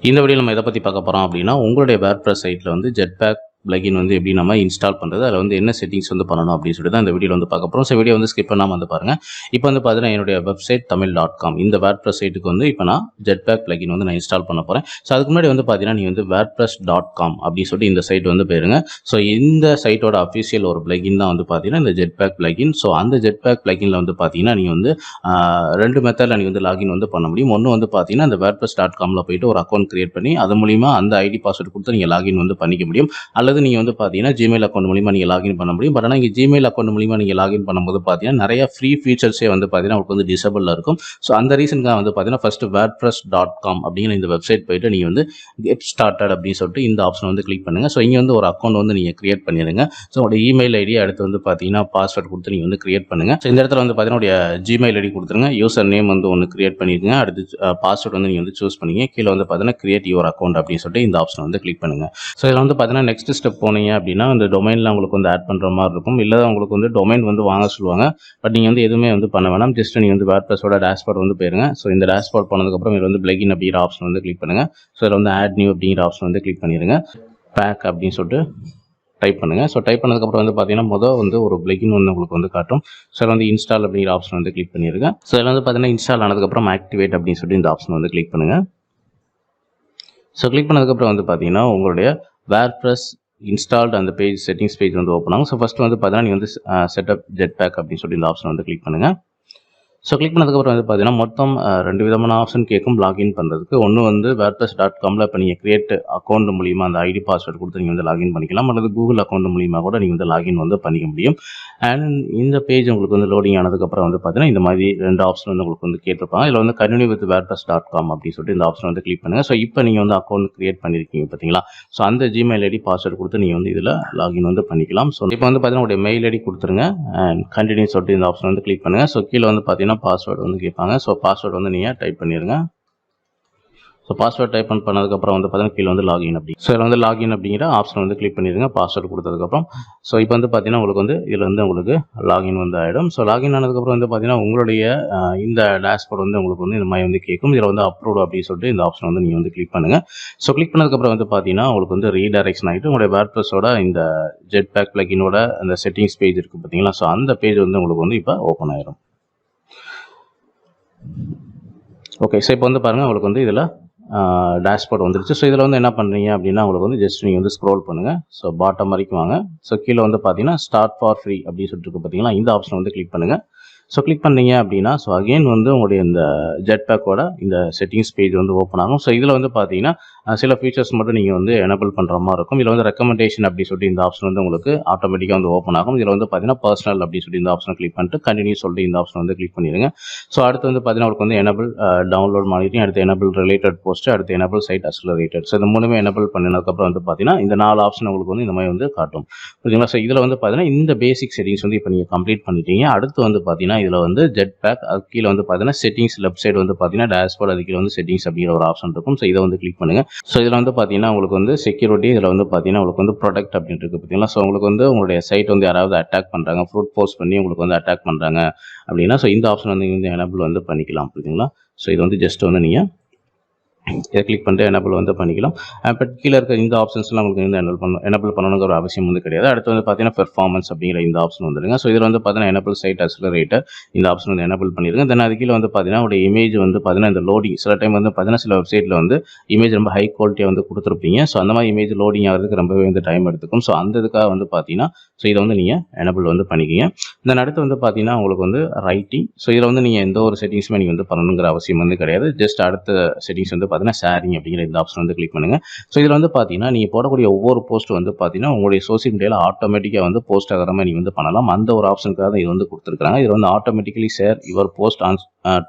இந்த வீடியோல நம்ம எதை பத்தி பார்க்க போறோம் அப்படின்னா உங்களுடைய WordPress சைட்ல வந்து Jetpack plugin வந்து எப்படி நம்ம இன்ஸ்டால் பண்றது, அதுல வந்து என்ன செட்டிங்ஸ் வந்து பண்ணணும் அப்படின்னு சொல்லிட்டு தான் இந்த வீடியோல வந்து பார்க்க போறோம். ஸோ வீடியோ வந்து ஸ்கிப் பண்ணாம வந்து பாருங்க. இப்போ வந்து பார்த்தீங்கன்னா என்னுடைய வெப்சைட் tamil.com இந்த WordPress சைட்டுக்கு வந்து இப்போ நான் Jetpack plugin வந்து நான் இன்ஸ்டால் பண்ண போறேன். ஸோ அதுக்கு முன்னாடி வந்து பார்த்தீங்கன்னா நீங்க வந்து wordpress.com அப்படின்னு சொல்லிட்டு இந்த சைட் வந்து போயிருங்க. ஸோ இந்த சைட்டோட அஃபிஷியல் ஒரு plugin தான் வந்து பார்த்தீங்கன்னா இந்த Jetpack plugin. ஸோ அந்த Jetpack pluginல வந்து பார்த்தீங்கன்னா நீங்க வந்து ரெண்டு மெத்தட்ல நீங்க வந்து லாகின் வந்து பண்ண முடியும். ஒன்று வந்து பார்த்தீங்கன்னா இந்த wordpress.comல போயிட்டு ஒரு அக்கௌண்ட் கிரியேட் பண்ணி அது மூலியமா அந்த ஐடி பாஸ்வேர்ட் கொடுத்து நீங்க லாகின் வந்து பண்ணிக்க முடியும். அல்லது நீங்க வந்து பாத்தீங்கன்னா Gmail அக்கௌண்ட் மூலமா நீங்க லாகின் பண்ண முடியும். பட் ஆனா இங்க Gmail அக்கௌண்ட் மூலமா நீங்க லாகின் பண்ணும்போது பாத்தீங்கன்னா நிறைய ஃப்ரீ ஃபீச்சர்ஸே வந்து பாத்தீங்கன்னா உங்களுக்கு வந்து டிசேபிள்ல இருக்கும். ஸோ அந்த ரீசனுக்காக வந்து பாத்தீங்கன்னா ஃபர்ஸ்ட் wordpress.com அப்படிங்கிற இந்த வெப்சைட் போயிட்டு நீங்க வந்து கெட் ஸ்டார்டட் அப்படின்னு சொல்லிட்டு இந்த ஆப்ஷன் வந்து கிளிக் பண்ணுங்க. ஸோ இங்க வந்து ஒரு அக்கௌண்ட் வந்து நீங்க கிரியேட் பண்ணிடுங்க. ஸோ உங்களோட இமெயில் ஐடி அடுத்து வந்து பாத்தீங்கன்னா பாஸ்வேர்ட் கொடுத்து நீங்க வந்து கிரியேட் பண்ணுங்க. ஸோ இந்த இடத்துல வந்து பாத்தீங்கன்னா Gmail ஐடி கொடுத்துருங்க. யூசர் நேம் வந்து ஒன்று கிரியேட் பண்ணிருங்க. அடுத்து பாஸ்வேர்ட் வந்து நீங்க வந்து சூஸ் பண்ணீங்க. கீழே வந்து பாத்தீங்கன்னா கிரியேட் யுவர் அக்கௌண்ட் அப்படின்னு சொல்லிட்டு இந்த ஆப்ஷன் வந்து கிளிக் பண்ணுங்க. ஸோ இதில் வந்து பாத்தீங்கன்னா நெக்ஸ்ட் ஸ்டெப் போனீங்க அப்படின்னா இந்த டொமைன்ல உங்களுக்கு வந்து ஆட் பண்ற மாதிரி இருக்கும். இல்ல உங்களுக்கு வந்து டொமைன் வந்து வாங்க சொல்லுவாங்க. பட் நீங்க வந்து எதுவுமே வந்து பண்ண வேணாம். ஜஸ்ட் நீங்க வந்து WordPress-ஓட டேஷ்போர்ட் வந்து போயிருங்க. ஸோ இந்த டேஷ்போர்ட் போனதுக்கு அப்புறம் இதுல வந்து plugin அப்படிங்கிற ஆப்ஷன் வந்து கிளிக் பண்ணுங்க. ஸோ இதுல வந்து ஆட் நியூ அப்படிங்கிற ஆப்ஷன் வந்து கிளிக் பண்ணிருங்க. பேக் அப்படின்னு சொல்லிட்டு டைப் பண்ணுங்க. ஸோ டைப் பண்ணதுக்கப்புறம் வந்து பார்த்தீங்கன்னா வந்து ஒரு plugin வந்து உங்களுக்கு வந்து காட்டும். ஸோ இதில் வந்து இன்ஸ்டால் அப்படிங்கிற ஆப்ஷன் வந்து கிளிக் பண்ணிருங்க. ஸோ இதில் வந்து பார்த்தீங்கன்னா இன்ஸ்டால் ஆனதுக்கப்புறம் ஆக்டிவேட் அப்படின்னு சொல்லிட்டு இந்த ஆப்ஷன் வந்து கிளிக் பண்ணுங்க. ஸோ கிளிக் பண்ணதுக்கப்புறம் வந்து பார்த்தீங்கன்னா உங்களுடைய WordPress இன்ஸ்டால்ட் அந்த பேஜ் செட்டிங்ஸ் பேஜ் வந்து ஓப்பன் ஆகும். ஸோ ஃபர்ஸ்ட் வந்து பார்த்தீங்கன்னா நீங்கள் வந்து செட்டப் Jetpack அப்படின்னு சொல்லி இந்த ஆப்ஷன் வந்து கிளிக் பண்ணுங்க. ஸோ கிளிக் பண்ணதுக்கப்புறம் வந்து பார்த்தீங்கன்னா மொத்தம் ரெண்டு விதமான ஆப்ஷன் கேட்கும் லாகின் பண்ணுறதுக்கு. ஒன்று வந்து wordpress.comல இப்போ நீங்கள் கிரியேட் அக்கௌண்ட் மூலியமாக அந்த ஐடி பாஸ்வேர்ட் கொடுத்து நீங்கள் வந்து லாகின் பண்ணிக்கலாம். அல்லது கூகுள் அக்கௌண்ட் மூலியமாக கூட நீங்கள் வந்து லாகின் வந்து பண்ணிக்க முடியும். அண்ட் இந்த பேஜ் உங்களுக்கு வந்து லோடிங் ஆனதுக்கப்புறம் வந்து பார்த்தீங்கன்னா இந்த மாதிரி ரெண்டு ஆப்ஷன் வந்து உங்களுக்கு வந்து கேட்டிருப்பாங்க. இதில் வந்து கண்டினியூ வித் wordpress.com அப்படின்னு சொல்லிட்டு இந்த ஆப்ஷன் வந்து கிளிக் பண்ணுங்கள். ஸோ இப்போ நீங்கள் வந்து அக்கௌண்ட் கிரியேட் பண்ணியிருக்கீங்க பார்த்தீங்களா. ஸோ அந்த Gmail ஐடி பாஸ்வேர்ட் கொடுத்து நீங்கள் வந்து இதில் லாகின் வந்து பண்ணிக்கலாம். ஸோ இப்போ வந்து பார்த்தீங்கன்னா உங்களுடைய மெயில் ஐடி கொடுத்துருங்க. அண்ட் கண்டினியூ சொல்லிட்டு இந்த ஆப்ஷன் வந்து கிளிக் பண்ணுங்கள். ஸோ கீழே வந்து பார்த்தீங்கன்னா பாஸ்வேர்டு வந்து கேட்பாங்க. ஸோ பாஸ்வேர்டு வந்து நீங்கள் டைப் பண்ணிடுங்க. ஸோ பாஸ்வேர்ட் டைப் பண்ணதுக்கப்புறம் வந்து பார்த்தீங்கன்னா கீழே வந்து லாகின் அப்படி. ஸோ இதில் வந்து லாகின் அப்படிங்கிற ஆப்ஷன் வந்து கிளிக் பண்ணிடுங்க பாஸ்வேர்டு கொடுத்ததுக்கப்புறம். ஸோ இப்போ வந்து பார்த்தீங்கன்னா உங்களுக்கு வந்து இதில் வந்து உங்களுக்கு லாகின் வந்து ஆகிடும். ஸோ லாகின் ஆனதுக்கப்புறம் வந்து பார்த்தீங்கன்னா உங்களுடைய இந்த டேஷ்போர்ட் வந்து உங்களுக்கு வந்து இந்த மாதிரி வந்து கேட்கும். இதில் வந்து அப்ரூவ் அப்படின்னு சொல்லிட்டு இந்த ஆப்ஷன் வந்து நீங்கள் வந்து கிளிக் பண்ணுங்க. ஸோ கிளிக் பண்ணதுக்கப்புறம் வந்து பார்த்தீங்கன்னா உங்களுக்கு வந்து ரீடைரக்ஷன் ஆகிட்டு உங்களுடைய WordPress-ஓட இந்த Jetpack plugin-ஓட அந்த செட்டிங்ஸ் பேஜ் இருக்குது பார்த்தீங்களா. ஸோ அந்த பேஜ் வந்து உங்களுக்கு வந்து இப்போ ஓப்பன் ஆயிடும். ஓகே, ஸோ இப்போ வந்து பாருங்கள் உங்களுக்கு வந்து இதில் டேஷ்போர்ட் வந்துருச்சு. ஸோ இதில் வந்து என்ன பண்ணுறீங்க அப்படின்னா உங்களுக்கு வந்து ஜஸ்ட் நீங்கள் வந்து ஸ்க்ரோல் பண்ணுங்கள். ஸோ பாட்டம் வரைக்கும் வாங்க. ஸோ கீழே வந்து பார்த்தீங்கன்னா ஸ்டார்ட் ஃபார் ஃப்ரீ அப்படின்னு சொல்லிட்டு இருக்கு பார்த்தீங்களா. இந்த ஆப்ஷன் வந்து கிளிக் பண்ணுங்கள். ஸோ கிளிக் பண்ணீங்க அப்படின்னா ஸோ அகெயின் வந்து உங்களுடைய இந்த Jetpack-ஓட இந்த செட்டிங்ஸ் பேஜ் வந்து ஓப்பன் ஆகும். ஸோ இதில் வந்து பார்த்தீங்கன்னா சில ஃபீச்சர்ஸ் மட்டும் நீங்கள் வந்து எனபிள் பண்ணுற மாதிரி இருக்கும். இதில் வந்து ரெக்கமெண்டேஷன் அப்படி சொல்லிட்டு இந்த ஆப்ஷன் வந்து உங்களுக்கு ஆட்டோமேட்டிக்காக வந்து ஓப்பன் ஆகும். இதில் வந்து பார்த்தீங்கன்னா பர்சனல் அப்படி சொல்லி இந்த ஆப்ஷனை கிளிக் பண்ணிட்டு கண்டினியூ சொல்லிட்டு இந்த ஆப்ஷன் வந்து கிளிக் பண்ணிடுங்க. ஸோ அடுத்து வந்து பார்த்தீங்கன்னா உங்களுக்கு வந்து எனபிள் டவுன்லோட் மானிட்டரிங், அடுத்து எனபிள் ரிலேட்டட் போஸ்ட், அடுத்து எனபிள் சைட் அக்ஸலரேட்டட். ஸோ இந்த மூணுமே எனபிள் பண்ணினதுக்கப்புறம் வந்து பார்த்தீங்கன்னா இந்த 4 ஆப்ஷன் உங்களுக்கு வந்து இந்த மாதிரி வந்து காட்டும். ஓகேங்களா. ஸோ இதில் வந்து பார்த்தீங்கன்னா இந்த பேசிக் செட்டிங்ஸ் வந்து இப்போ நீங்கள் கம்ப்ளீட் பண்ணிட்டீங்க. அடுத்து வந்து பார்த்தீங்கன்னா இதில் வந்து Jetpack அது கீழே வந்து பார்த்தீங்கன்னா செட்டிங்ஸ் லெஃப்ட் சைடு வந்து பார்த்தீங்கன்னா டேஷ்போர்ட் அது கீழே வந்து செட்டிங்ஸ் அப்படிங்கிற ஒரு ஆப்ஷன் இருக்கும். ஸோ இதை வந்து கிளிக் பண்ணுங்க. ஸோ இதில் வந்து பார்த்தீங்கன்னா உங்களுக்கு வந்து செக்யூரிட்டி, இதில் வந்து பார்த்தீங்கன்னா உங்களுக்கு வந்து ப்ரொடக்ட் அப்படின்னு இருக்கு பார்த்தீங்களா. ஸோ உங்களுக்கு வந்து உங்களுடைய சைட் வந்து யாராவது அட்டாக் பண்ணுறாங்க, ஃப்ரூட் போஸ்ட் பண்ணி உங்களுக்கு வந்து அட்டாக் பண்ணுறாங்க அப்படின்னா ஸோ இந்த ஆப்ஷன் வந்து நீங்கள் எனபிள் வந்து பண்ணிக்கலாம் புரியுதுங்களா. ஸோ இது வந்து ஜஸ்ட் வந்து நீங்கள் இதை கிளிக் பண்ணிட்டு எனபிள் வந்து பண்ணிக்கலாம். பட் கீழே இருக்க இந்த ஆப்ஷன்ஸ்லாம் உங்களுக்கு வந்து எனபிள் பண்ணணுங்கிற ஒரு அவசியம் வந்து கிடையாது. அடுத்து வந்து பார்த்தீங்கன்னா பெர்ஃபார்மன்ஸ் அப்படிங்கிற இந்த ஆப்ஷன் வந்துடுங்க. ஸோ இதில் வந்து பார்த்தீங்கன்னா எனபிள் சைட் அக்ஸலரேட்டர் இந்த ஆப்ஷன் வந்து எனபிள் பண்ணிடுங்க. தென் அது கீழே வந்து பார்த்தீங்கன்னா உடைய இமேஜ் வந்து பார்த்தீங்கன்னா இந்த லோடிங் சில டைம் வந்து பார்த்தீங்கன்னா சில வெப்சைட்டில் வந்து இமேஜ் ரொம்ப ஹை குவாலிட்டியாக வந்து கொடுத்துருப்பீங்க. ஸோ அந்த மாதிரி இமேஜ் லோடிங் ஆகிறதுக்கு ரொம்பவே வந்து டைம் எடுத்துக்கும். ஸோ அந்த இதுக்காக வந்து பார்த்தீங்கன்னா ஸோ இதை வந்து நீங்கள் எனபிள் வந்து பண்ணிக்கிங்க. தென் அடுத்து வந்து பார்த்தீங்கன்னா உங்களுக்கு வந்து ரைட்டிங். ஸோ இதில் வந்து நீங்கள் எந்த ஒரு செட்டிங்ஸுமே நீங்கள் வந்து பண்ணணுங்கிற அவசியம் வந்து கிடையாது. ஜஸ்ட் அடுத்த செட்டிங்ஸ் வந்து பார்த்தீங்கன்னா ஷேரிங் அப்படிங்கிற இந்த ஆப்ஷன் வந்து கிளிக் பண்ணுங்க. ஸோ இதில் வந்து பார்த்தீங்கன்னா நீங்கள் போடக்கூடிய ஒவ்வொரு போஸ்ட் வந்து பார்த்தீங்கன்னா உங்களுடைய சோசியல் மீடியாவில் ஆட்டோமேட்டிக்காக வந்து போஸ்ட் ஆகிற மாதிரி நீங்கள் வந்து பண்ணலாம். அந்த ஒரு ஆப்ஷனுக்காக தான் இது வந்து கொடுத்துருக்காங்க. இது வந்து automatically share your post on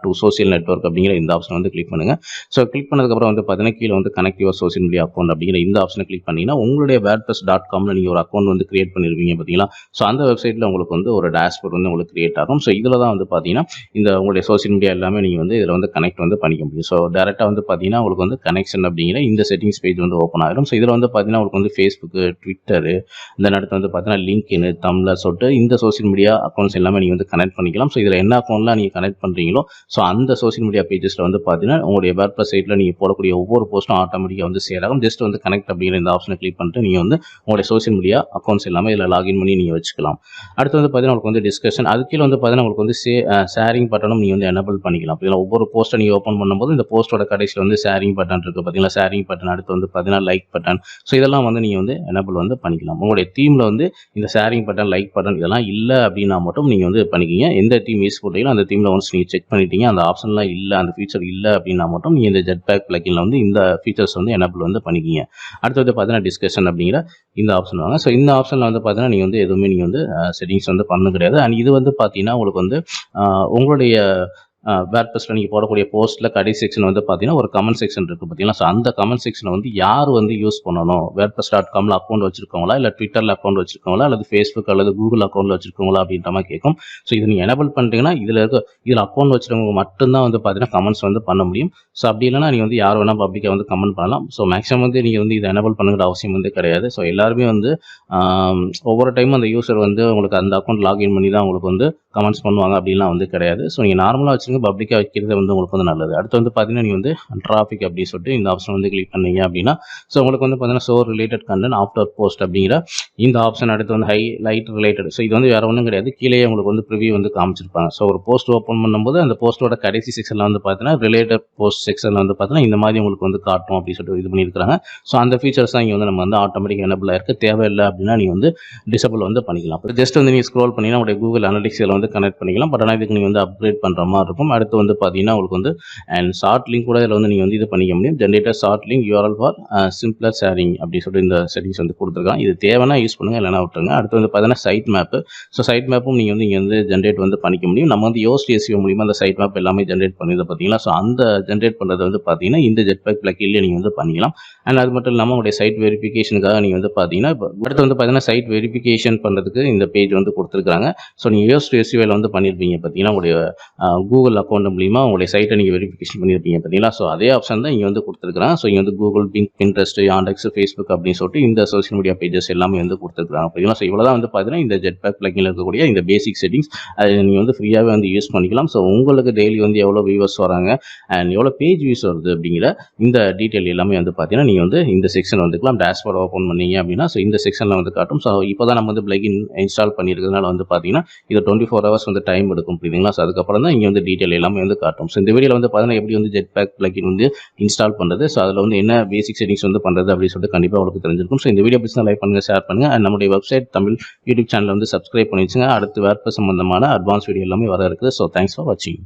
to social network அப்படிங்கிற இந்த ஆப்ஷன் வந்து கிளிக் பண்ணுங்க. ஸோ கிளிக் பண்ணதுக்கப்புறம் வந்து பார்த்தீங்கன்னா கீழே வந்து connect your social media account அப்படிங்கிற இந்த ஆப்ஷனை கிளிக் பண்ணீங்கன்னா உங்களுடைய wordpress.comல நீங்கள் ஒரு அக்கௌண்ட் வந்து கிரியேட் பண்ணிருவீங்க பார்த்தீங்களா. ஸோ அந்த வெப்சைட்டில் உங்களுக்கு வந்து ஒரு டேஷ்போர்ட் வந்து உங்களுக்கு கிரியேட் ஆகும். ஸோ இதில் தான் வந்து பார்த்தீங்கன்னா இந்த உங்களுடைய சோசியல் மீடியா எல்லாமே நீங்கள் வந்து இதில் வந்து கனெக்ட் வந்து பண்ணிக்க முடியும். ஸோ டேரெக்டாக வந்து பார்த்தீங்கன்னா பார்த்தீங்கன்னா உங்களுக்கு வந்து கனெக்ஷன் அப்படிங்கிற இந்த செட்டிங்ஸ் பேஜ் வந்து ஓப்பன் ஆகிடும். ஸோ இதில் வந்து பார்த்தீங்கன்னா உங்களுக்கு வந்து ஃபேஸ்புக்கு, ட்விட்டரு, இந்த அடுத்து வந்து பார்த்தீங்கன்னா லிங்க்இன், தம்ப்ளர் சொல்லிட்டு இந்த சோஷியல் மீடியா அக்கௌண்ட்ஸ் எல்லாமே நீங்கள் வந்து கனெக்ட் பண்ணிக்கலாம். ஸோ இதில் என்ன அக்கௌண்ட்லாம் நீங்கள் கனெக்ட் பண்ணுறீங்களோ ஸோ அந்த சோஷியல் மீடியா பேஜஸில் வந்து பார்த்தீங்கன்னா உங்களுடைய வேர்ட்பிரஸ் சைட்டில் நீங்கள் போடக்கூடிய ஒவ்வொரு போஸ்ட்டும் ஆட்டோமேட்டிக்காக வந்து ஷேர் ஆகும். ஜஸ்ட் வந்து கனெக்ட் அப்படிங்கிற இந்த ஆப்ஷனை கிளிக் பண்ணிட்டு நீங்கள் வந்து உங்களுடைய சோஷியல் மீடியா அக்கௌண்ட்ஸ் எல்லாமே இதில் லாகின் பண்ணி நீங்கள் வச்சுக்கலாம். அடுத்து வந்து பார்த்தீங்கன்னா உங்களுக்கு வந்து டிஸ்கஷன், அது கீழே வந்து பார்த்தீங்கன்னா உங்களுக்கு வந்து ஷேரிங் பட்டனும் நீங்கள் வந்து எனபிள் பண்ணிக்கலாம். இதில் ஒவ்வொரு போஸ்ட்டை நீங்கள் ஓப்பன் பண்ணும்போது இந்த போஸ்ட்டோட கடைசியில் வந்து ஷேரிங் பட்டன் இருக்குது பார்த்தீங்களா, ஷேரிங் பட்டன், அடுத்து வந்து பார்த்தீங்கன்னா லைக் பட்டன். ஸோ இதெல்லாம் வந்து நீங்கள் வந்து எனபிள் வந்து பண்ணிக்கலாம். உங்களுடைய தீமில் வந்து இந்த ஷேரிங் பட்டன், லைக் பட்டன் இதெல்லாம் இல்லை அப்படின்னா மட்டும் நீங்கள் வந்து பண்ணிக்கிங்க. எந்த தீம் யூஸ் பண்ணுறீங்களோ அந்த தீமில் ஒன்ஸ் நீங்கள் செக் பண்ணிட்டீங்க, அந்த ஆப்ஷன்லாம் இல்லை, அந்த ஃபீச்சர் இல்லை அப்படின்னா மட்டும் நீங்கள் இந்த JetPack பிளக்கின்ல வந்து இந்த ஃபீச்சர்ஸ் வந்து எனபிள் வந்து பண்ணிக்கிங்க. அடுத்து வந்து பார்த்தீங்கன்னா டிஸ்கஷன் அப்படிங்கிற இந்த ஆப்ஷன் வாங்க. ஸோ இந்த ஆப்ஷனில் வந்து பார்த்தீங்கன்னா நீங்கள் வந்து எதுவுமே நீங்கள் வந்து செட்டிங்ஸ் வந்து பண்ண கிடையாது. அண்ட் இது வந்து பார்த்தீங்கன்னா உங்களுக்கு வந்து உங்களுடைய வேர்ட்பிரஸ்ல நீங்கள் போடக்கூடிய போஸ்ட்டில் கடைசி செக்ஷன் வந்து பார்த்தீங்கன்னா ஒரு கமெண்ட் செக்ஷன் இருக்குது பார்த்தீங்களா. ஸோ அந்த கமெண்ட் செக்ஷனை வந்து யார் வந்து யூஸ் பண்ணணும், wordpress.comல அக்கௌண்ட் வச்சிருக்கவங்களா, இல்லை ட்விட்டரில் அக்கௌண்ட் வச்சிருக்கவங்களா, அல்லது ஃபேஸ்புக் அல்லது கூகுள் அக்கௌண்ட்டில் வச்சிருக்கவங்களா அப்படின்ற மாதிரி கேட்கும். ஸோ இது நீங்கள் எனபிள் பண்ணிட்டீங்கன்னா இதில் அக்கௌண்ட் வச்சிருக்கவங்க மட்டும்தான் வந்து பார்த்தீங்கன்னா கமெண்ட்ஸ் வந்து பண்ண முடியும். ஸோ அப்படி இல்லைனா நீங்கள் வந்து யார் வேணால் பப்ளிக்காக வந்து கமெண்ட் பண்ணலாம். ஸோ மேக்ஸிமம் வந்து நீங்கள் வந்து இதை எனபிள் பண்ணுங்கிற அவசியம் வந்து கிடையாது. ஸோ எல்லாருமே வந்து ஒவ்வொரு டைமும் அந்த யூசர் வந்து உங்களுக்கு அந்த அக்கௌண்ட் லாகின் பண்ணி தான் உங்களுக்கு வந்து கமெண்ட்ஸ் பண்ணுவாங்க அப்படின்லாம் வந்து கிடையாது. ஸோ நீங்கள் நார்மலாக வச்சுருங்க, பப்ளிக்காக வைக்கிறது வந்து உங்களுக்கு வந்து நல்லது. அடுத்து வந்து பார்த்தீங்கன்னா நீங்கள் வந்து டிராஃபிக் அப்படின்னு சொல்லிட்டு இந்த ஆப்ஷன் வந்து கிளிக் பண்ணீங்க அப்படின்னா ஸோ உங்களுக்கு வந்து பார்த்தீங்கன்னா show related content after post அப்படிங்கிற இந்த ஆப்ஷன், அடுத்து வந்து ஹைலைட் ரிலேட்டட். ஸோ இது வந்து வேறு ஒன்றும் கிடையாது, கீழே உங்களுக்கு வந்து ப்ரிவியூ வந்து காமிச்சிருப்பாங்க. ஸோ ஒரு போஸ்ட் ஓப்பன் பண்ணும்போது அந்த போஸ்ட்டோட கடைசி செக்ஷனில் வந்து பார்த்தீங்கன்னா ரிலேட்டட் போஸ்ட் செக்ஷனில் வந்து பார்த்தீங்கன்னா இந்த மாதிரி உங்களுக்கு வந்து காட்டும் அப்படின்னு சொல்லிட்டு இது பண்ணியிருக்காங்க. ஸோ அந்த ஃபீச்சர்ஸ் தான் இங்கே வந்து நம்ம வந்து ஆட்டோமேட்டிக் எனபிளாக இருக்குது. தேவையில்லை அப்படின்னா நீங்கள் வந்து டிசபிள் வந்து பண்ணிக்கலாம். ஜஸ்ட் வந்து நீங்கள் ஸ்க்ரோல் பண்ணிங்கன்னா உங்களுடைய கூகுள் அனலிட்டிக்ஸில் வந்து கனெக்ட் பண்ணிக்கலாம். பட் ஆனால் இதுக்கு நீங்கள் வந்து அப்கிரேட் பண்ணுற மாதிரி இருக்கும். அடுத்து வந்து பார்த்தீங்கன்னா உங்களுக்கு வந்து அண்ட் ஷார்ட் லிங்க் கூட இதில் வந்து நீங்கள் வந்து இது பண்ணிக்க முடியும். Generator short link URL for simpler sharing அப்படின்னு சொல்லிட்டு இந்த செட்டிங்ஸ் வந்து கொடுத்துருக்காங்க. இது தேவைன்னா யூஸ் பண்ணுங்கள், இல்லைனா விட்டுருங்க. அடுத்து வந்து பார்த்தீங்கன்னா சைட் மேப்பு. ஸோ சைட் மேப்பும் நீங்கள் வந்து இங்கே வந்து ஜென்ரேட் வந்து பண்ணிக்க முடியும். நம்ம வந்து SEO மூலியமாக அந்த சைட் மேப் எல்லாமே ஜென்ரேட் பண்ணியது பார்த்தீங்களா. ஸோ அந்த ஜென்ரேட் பண்ணுறது வந்து பார்த்தீங்கன்னா இந்த JetPack பிளக்கின்ல நீங்கள் வந்து பண்ணிக்கலாம். அண்ட் அது மட்டும் இல்லாமல் உங்களுடைய சைட் வெரிஃபிகேஷனுக்காக நீங்கள் வந்து பார்த்தீங்கன்னா அடுத்து வந்து பார்த்தீங்கன்னா சைட் வெரிஃபிகேஷன் பண்ணுறதுக்கு இந்த பேஜ் வந்து கொடுத்துருக்காங்க. ஸோ நீங்கள் SEO வந்து பண்ணியிருப்பீங்க பார்த்தீங்கன்னா உங்களுடைய கூகுள் அக்கௌண்ட் மூலிமா உங்களுடைய சைட்டை நீங்கள் வெரிஃபிகேஷன் பண்ணியிருப்பீங்க பார்த்தீங்களா. ஸோ அதே ஆப்ஷன் தான் இங்கே வந்து கொடுத்துருக்காங்க. ஸோ இங்கே வந்து கூகுள், பின்ட்ரெஸ்ட், யாண்டெக்ஸ், ஃபேஸ்புக் அப்படின்னு சொல்லிட்டு இந்த சோஷியல் மீடியா பேஜஸ் எல்லாமே வந்து கொடுத்துருக்காங்க பார்த்தீங்களா. ஸோ இவ்வளோ தான் வந்து பார்த்தீங்கன்னா இந்த JetPack பிளக்கின்ல இருக்கக்கூடிய இந்த பேசிக் செட்டிங்ஸ். அதை நீங்கள் வந்து ஃப்ரீயாகவே வந்து யூஸ் பண்ணிக்கலாம். ஸோ உங்களுக்கு டெய்லி வந்து எவ்வளோ வியூவர்ஸ் வராங்க அண்ட் எவ்வளோ பேஜ் வியூஸ் வருது அப்படிங்கிற இந்த டீட்டெயில் எல்லாமே வந்து பார்த்தீங்கன்னா நீங்கள் வந்து இந்த செக்ஷன் வந்துக்கலாம். டேஷ்போர்ட் ஓப்பன் பண்ணீங்க அப்படின்னா ஸோ இந்த செக்ஷனில் வந்து காட்டும். ஸோ இப்போ தான் நம்ம வந்து பிளகின் இன்ஸ்டால் பண்ணியிருக்கிறதுனால வந்து பார்த்தீங்கன்னா இது 24 hours வந்து டைம் எடுக்கும் புரியுதுங்களா. ஸோ அதுக்கப்புறம் தான் இங்கே வந்து டீட்டெயில் எல்லாமே வந்து காட்டும். ஸோ இந்த வீடியோவில் வந்து பார்த்தீங்கன்னா எப்படி வந்து JetPack பிளகின் வந்து இன்ஸ்டால் பண்ணுறது, ஸோ அதில் வந்து என்ன பேசிக் செட்டிங்ஸ் வந்து பண்ணுறது அப்படின்னு சொல்லிட்டு கண்டிப்பாக உங்களுக்கு தெரிஞ்சிருக்கும். ஸோ இந்த வீடியோ பிடிச்சா லைக் பண்ணுங்கள், ஷேர் பண்ணுங்கள். அண்ட் நம்முடைய வெப்சைட் தமிழ் யூடியூப் சேனல் வந்து சப்ஸ்கிரைப் பண்ணி வச்சுங்க. அடுத்து வேர்ட்பிரஸ் சம்பந்தமான அட்வான்ஸ் வீடியோ எல்லாமே வர இருக்குது. ஸோ தேங்க்ஸ் ஃபார் வாட்சிங்.